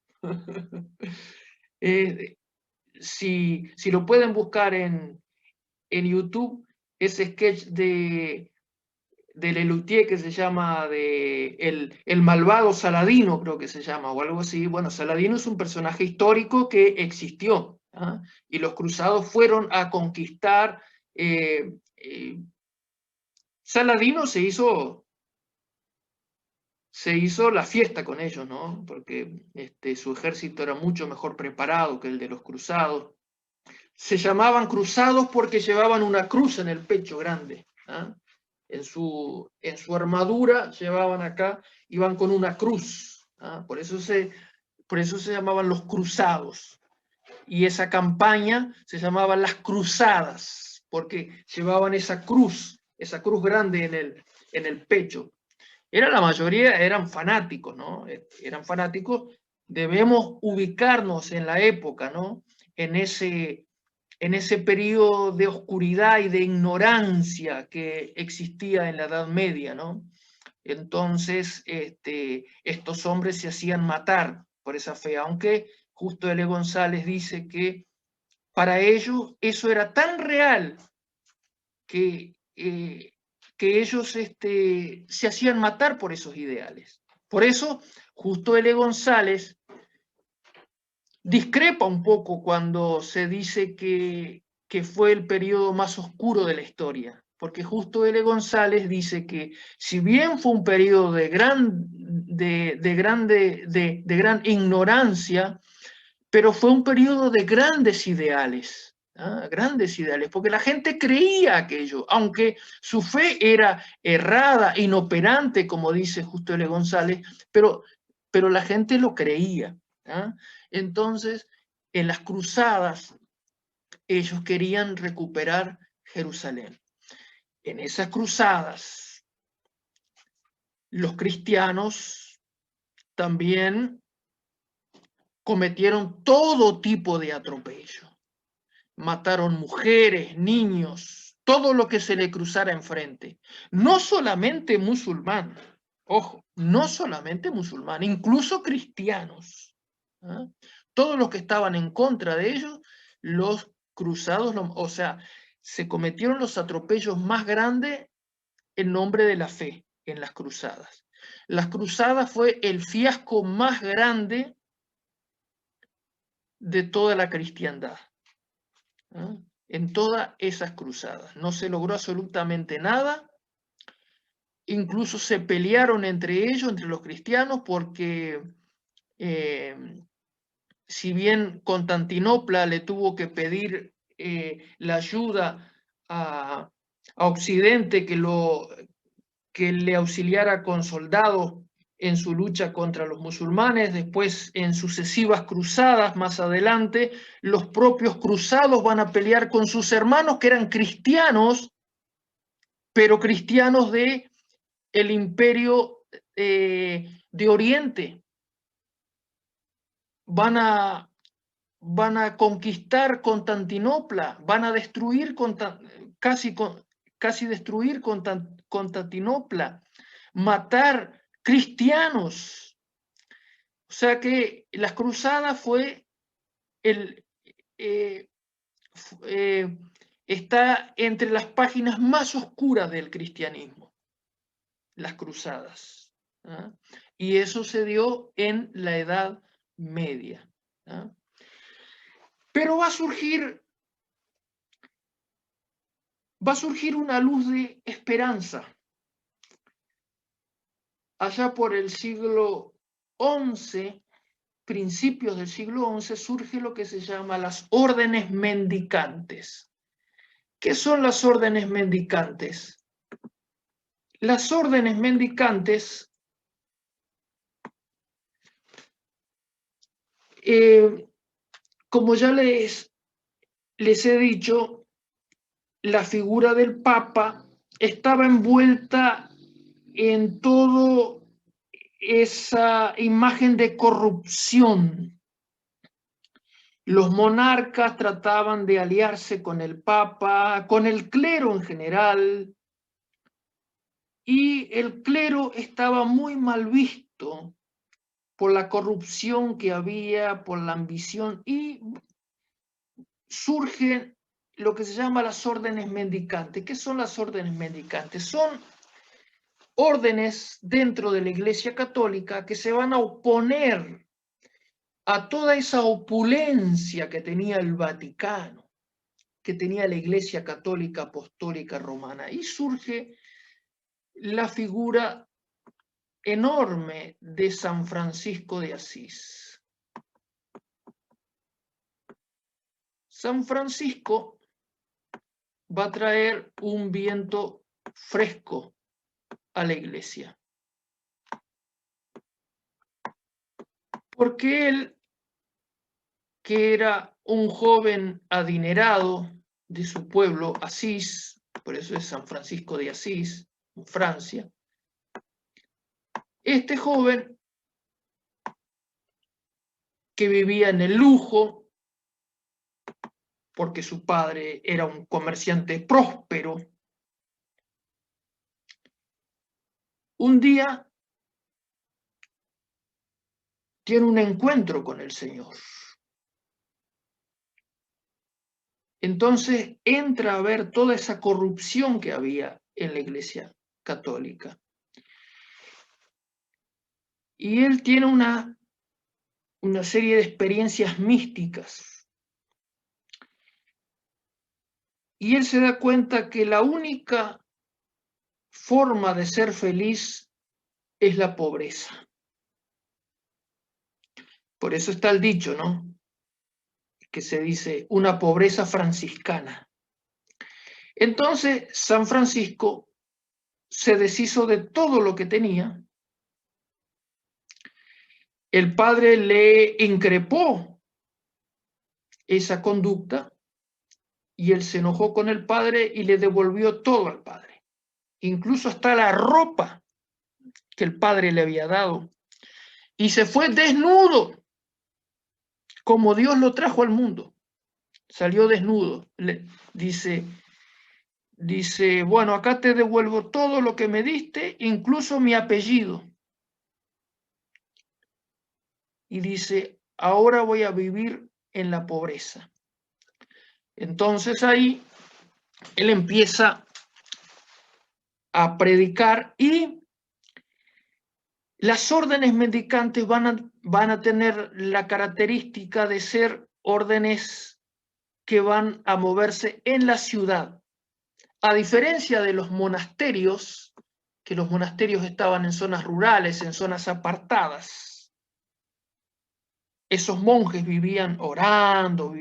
Si lo pueden buscar en YouTube, ese sketch de Lelutier que se llama el malvado Saladino, creo que se llama, o algo así. Bueno, Saladino es un personaje histórico que existió, ¿ah? Y los cruzados fueron a conquistar. Saladino se hizo la fiesta con ellos, ¿no? Porque su ejército era mucho mejor preparado que el de los cruzados. Se llamaban cruzados porque llevaban una cruz en el pecho grande, ¿ah? En su armadura llevaban acá, iban con una cruz, ¿ah? Por eso se llamaban los cruzados. Y esa campaña se llamaban las cruzadas, porque llevaban esa cruz grande en el pecho. La mayoría eran fanáticos, ¿no? Eran fanáticos. Debemos ubicarnos en la época, ¿no? En ese periodo de oscuridad y de ignorancia que existía en la Edad Media, ¿no? Entonces, estos hombres se hacían matar por esa fe, aunque Justo L. González dice que para ellos eso era tan real que ellos se hacían matar por esos ideales. Por eso, Justo L. González discrepa un poco cuando se dice que fue el periodo más oscuro de la historia, porque Justo L. González dice que si bien fue un periodo de gran ignorancia, pero fue un periodo de grandes ideales, ¿ah? Grandes ideales, porque la gente creía aquello, aunque su fe era errada, inoperante, como dice Justo L. González, pero la gente lo creía, ¿ah? Entonces, en las cruzadas, ellos querían recuperar Jerusalén. En esas cruzadas, los cristianos también cometieron todo tipo de atropello. Mataron mujeres, niños, todo lo que se le cruzara enfrente. No solamente musulmán, ojo, no solamente musulmán, incluso cristianos. ¿Ah? Todos los que estaban en contra de ellos, los cruzados, o sea, se cometieron los atropellos más grandes en nombre de la fe en las cruzadas. Las cruzadas fue el fiasco más grande de toda la cristiandad. ¿Ah? En todas esas cruzadas. No se logró absolutamente nada. Incluso se pelearon entre ellos, entre los cristianos, porque si bien Constantinopla le tuvo que pedir la ayuda a Occidente que le auxiliara con soldados en su lucha contra los musulmanes, después en sucesivas cruzadas más adelante, los propios cruzados van a pelear con sus hermanos que eran cristianos, pero cristianos de el imperio de Oriente. Van a conquistar Constantinopla, van a destruir casi destruir Constantinopla, matar cristianos. O sea que las cruzadas fue está entre las páginas más oscuras del cristianismo, las cruzadas. ¿ah? Y eso se dio en la Edad Media. ¿Ah? Pero va a surgir una luz de esperanza. Allá por el siglo XI, principios del siglo XI, surge lo que se llama las órdenes mendicantes. ¿Qué son las órdenes mendicantes? Las órdenes mendicantes como ya les he dicho, la figura del Papa estaba envuelta en toda esa imagen de corrupción. Los monarcas trataban de aliarse con el Papa, con el clero en general, y el clero estaba muy mal visto por la corrupción que había, por la ambición, y surgen lo que se llama las órdenes mendicantes. ¿Qué son las órdenes mendicantes? Son órdenes dentro de la Iglesia Católica que se van a oponer a toda esa opulencia que tenía el Vaticano, que tenía la Iglesia Católica Apostólica Romana. Y surge la figura enorme de San Francisco de Asís. San Francisco va a traer un viento fresco a la iglesia. Porque él, que era un joven adinerado de su pueblo, Asís, por eso es San Francisco de Asís, en Francia, este joven que vivía en el lujo, porque su padre era un comerciante próspero, un día tiene un encuentro con el Señor. Entonces entra a ver toda esa corrupción que había en la Iglesia Católica. Y él tiene una serie de experiencias místicas. Y él se da cuenta que la única forma de ser feliz es la pobreza. Por eso está el dicho, ¿no? Que se dice una pobreza franciscana. Entonces, San Francisco se deshizo de todo lo que tenía. El padre le increpó esa conducta y él se enojó con el padre y le devolvió todo al padre, incluso hasta la ropa que el padre le había dado, y se fue desnudo, como Dios lo trajo al mundo. Salió desnudo. Dice, bueno, acá te devuelvo todo lo que me diste, incluso mi apellido. Y dice, ahora voy a vivir en la pobreza. Entonces ahí él empieza a predicar y las órdenes mendicantes van a tener la característica de ser órdenes que van a moverse en la ciudad. A diferencia de los monasterios, que los monasterios estaban en zonas rurales, en zonas apartadas. Esos monjes vivían orando,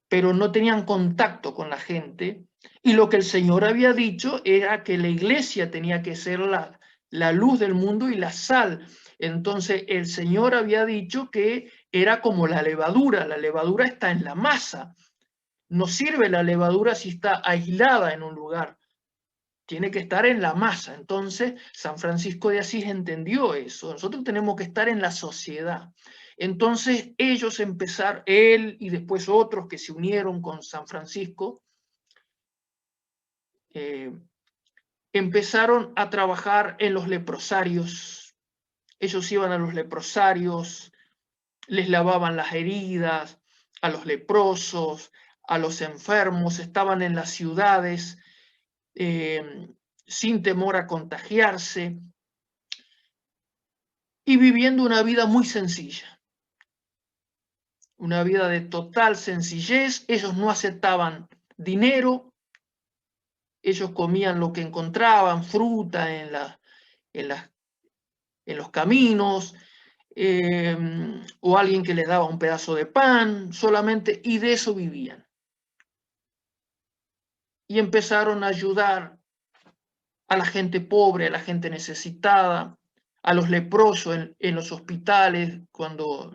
pero no tenían contacto con la gente. Y lo que el Señor había dicho era que la iglesia tenía que ser la luz del mundo y la sal. Entonces el Señor había dicho que era como la levadura está en la masa. No sirve la levadura si está aislada en un lugar, tiene que estar en la masa. Entonces San Francisco de Asís entendió eso, nosotros tenemos que estar en la sociedad. Entonces ellos empezaron, él y después otros que se unieron con San Francisco, empezaron a trabajar en los leprosarios. Ellos iban a los leprosarios, les lavaban las heridas a los leprosos, a los enfermos, estaban en las ciudades sin temor a contagiarse. y viviendo una vida muy sencilla. Una vida de total sencillez. Ellos no aceptaban dinero. Ellos comían lo que encontraban, fruta en los caminos, o alguien que les daba un pedazo de pan, solamente, y de eso vivían. Y empezaron a ayudar a la gente pobre, a la gente necesitada, a los leprosos en los hospitales, cuando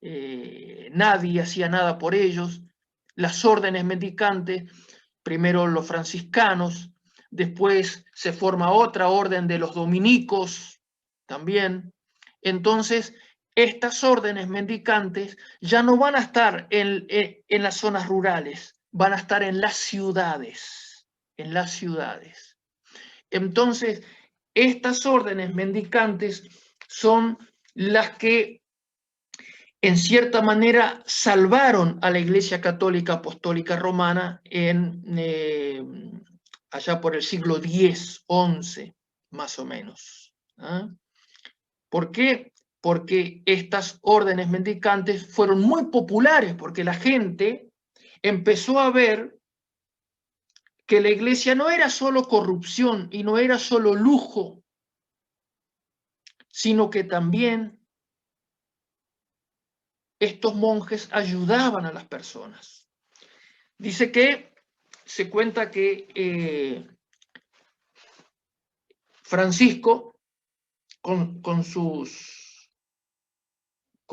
nadie hacía nada por ellos, las órdenes mendicantes, primero los franciscanos, después se forma otra orden de los dominicos también. Entonces, estas órdenes mendicantes ya no van a estar en las zonas rurales, van a estar en las ciudades, en las ciudades. Entonces, estas órdenes mendicantes son las que, en cierta manera, salvaron a la Iglesia Católica Apostólica Romana allá por el siglo X, XI, más o menos. ¿Ah? ¿Por qué? Porque estas órdenes mendicantes fueron muy populares, porque la gente empezó a ver que la iglesia no era solo corrupción y no era solo lujo, sino que también estos monjes ayudaban a las personas. Dice que se cuenta que Francisco con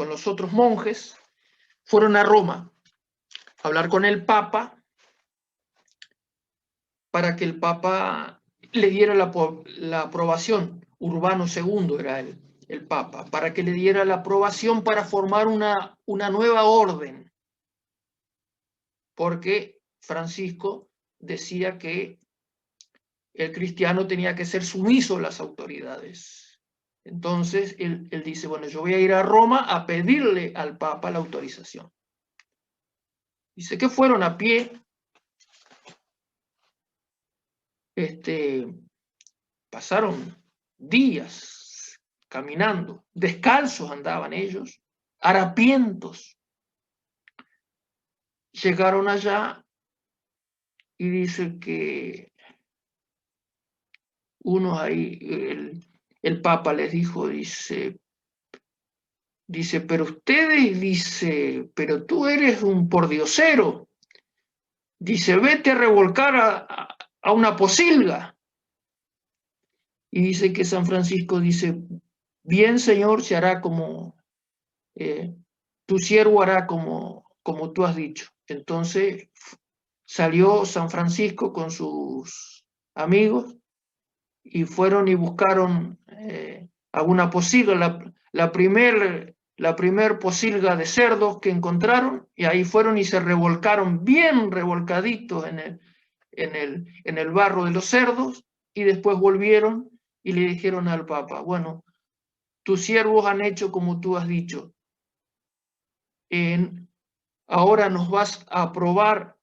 los otros monjes fueron a Roma a hablar con el Papa para que el Papa le diera la aprobación. Urbano II era el Papa, para que le diera la aprobación para formar una nueva orden, porque Francisco decía que el cristiano tenía que ser sumiso a las autoridades. Entonces él dice, bueno, yo voy a ir a Roma a pedirle al Papa la autorización. Dice que fueron a pie, pasaron días caminando, descalzos andaban ellos, harapientos. Llegaron allá y dice que uno ahí, el Papa les dijo, dice, pero ustedes, dice, pero tú eres un pordiosero. Dice, vete a revolcar a una posilga. Y dice que San Francisco dice, bien, Señor, se hará como, tu siervo hará como tú has dicho. Entonces salió San Francisco con sus amigos y fueron y buscaron alguna posilga, la primer posilga de cerdos que encontraron, y ahí fueron y se revolcaron bien revolcaditos en el barro de los cerdos, y después volvieron y le dijeron al Papa, bueno, tus siervos han hecho como tú has dicho, ahora nos vas a aprobar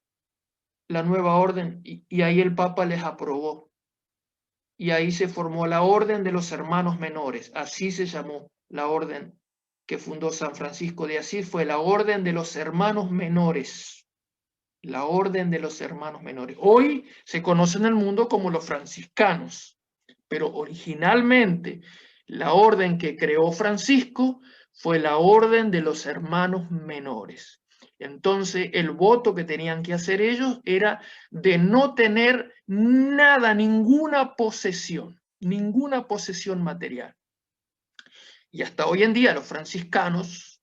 la nueva orden, y ahí el Papa les aprobó. Y ahí se formó la Orden de los Hermanos Menores, así se llamó la orden que fundó San Francisco de Asís, fue la Orden de los Hermanos Menores, la Orden de los Hermanos Menores. Hoy se conoce en el mundo como los franciscanos, pero originalmente la orden que creó Francisco fue la Orden de los Hermanos Menores. Entonces, el voto que tenían que hacer ellos era de no tener nada, ninguna posesión material. Y hasta hoy en día los franciscanos,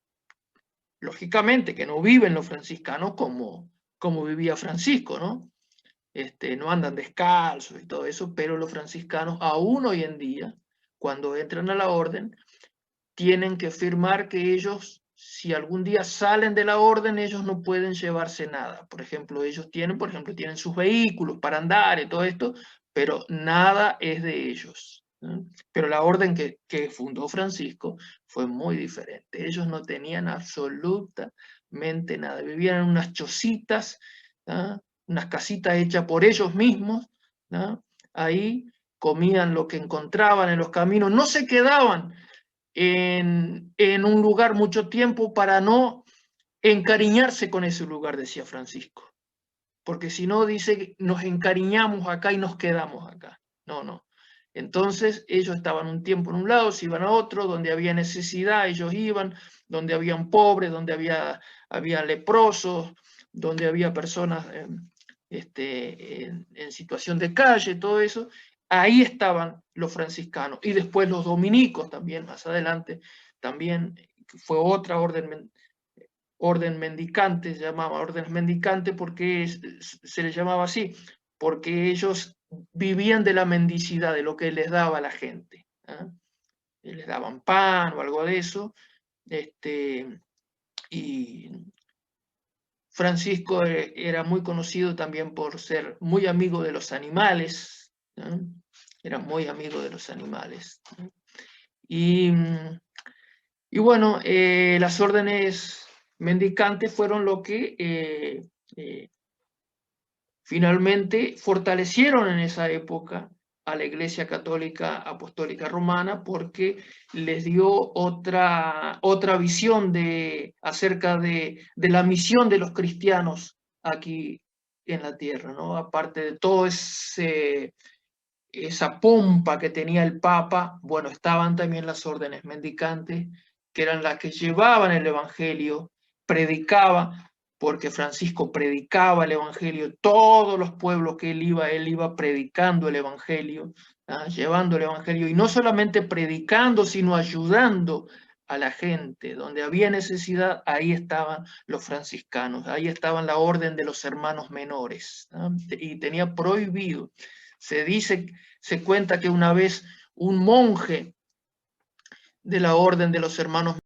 lógicamente que no viven los franciscanos como vivía Francisco, ¿no? No andan descalzos y todo eso, pero los franciscanos aún hoy en día, cuando entran a la orden, tienen que firmar que ellos, si algún día salen de la orden, ellos no pueden llevarse nada. Por ejemplo, ellos tienen sus vehículos para andar y todo esto, pero nada es de ellos. ¿No? Pero la orden que fundó Francisco fue muy diferente. Ellos no tenían absolutamente nada. Vivían en unas chocitas, ¿no? Unas casitas hechas por ellos mismos, ¿no? Ahí comían lo que encontraban en los caminos, no se quedaban en un lugar mucho tiempo para no encariñarse con ese lugar, decía Francisco. Porque si no, dice, nos encariñamos acá y nos quedamos acá. No, no. Entonces ellos estaban un tiempo en un lado, se iban a otro, donde había necesidad, ellos iban, donde habían pobres, donde había leprosos, donde había personas en situación de calle, todo eso. Ahí estaban los franciscanos. Y después los dominicos también, más adelante, también fue otra orden mendicante, se llamaba orden mendicante porque se les llamaba así, porque ellos vivían de la mendicidad, de lo que les daba la gente. ¿eh? Les daban pan o algo de eso. Y Francisco era muy conocido también por ser muy amigo de los animales. Era muy amigo de los animales. Y bueno, las órdenes mendicantes fueron lo que finalmente fortalecieron en esa época a la Iglesia Católica Apostólica Romana porque les dio otra visión acerca de la misión de los cristianos aquí en la tierra, ¿no? Aparte de todo esa pompa que tenía el Papa, bueno, estaban también las órdenes mendicantes, que eran las que llevaban el Evangelio, predicaban, porque Francisco predicaba el Evangelio, todos los pueblos que él iba predicando el Evangelio, llevando el Evangelio, y no solamente predicando, sino ayudando a la gente. Donde había necesidad, ahí estaban los franciscanos, ahí estaban la orden de los hermanos menores, y tenía prohibido. Se cuenta que una vez un monje de la orden de los hermanos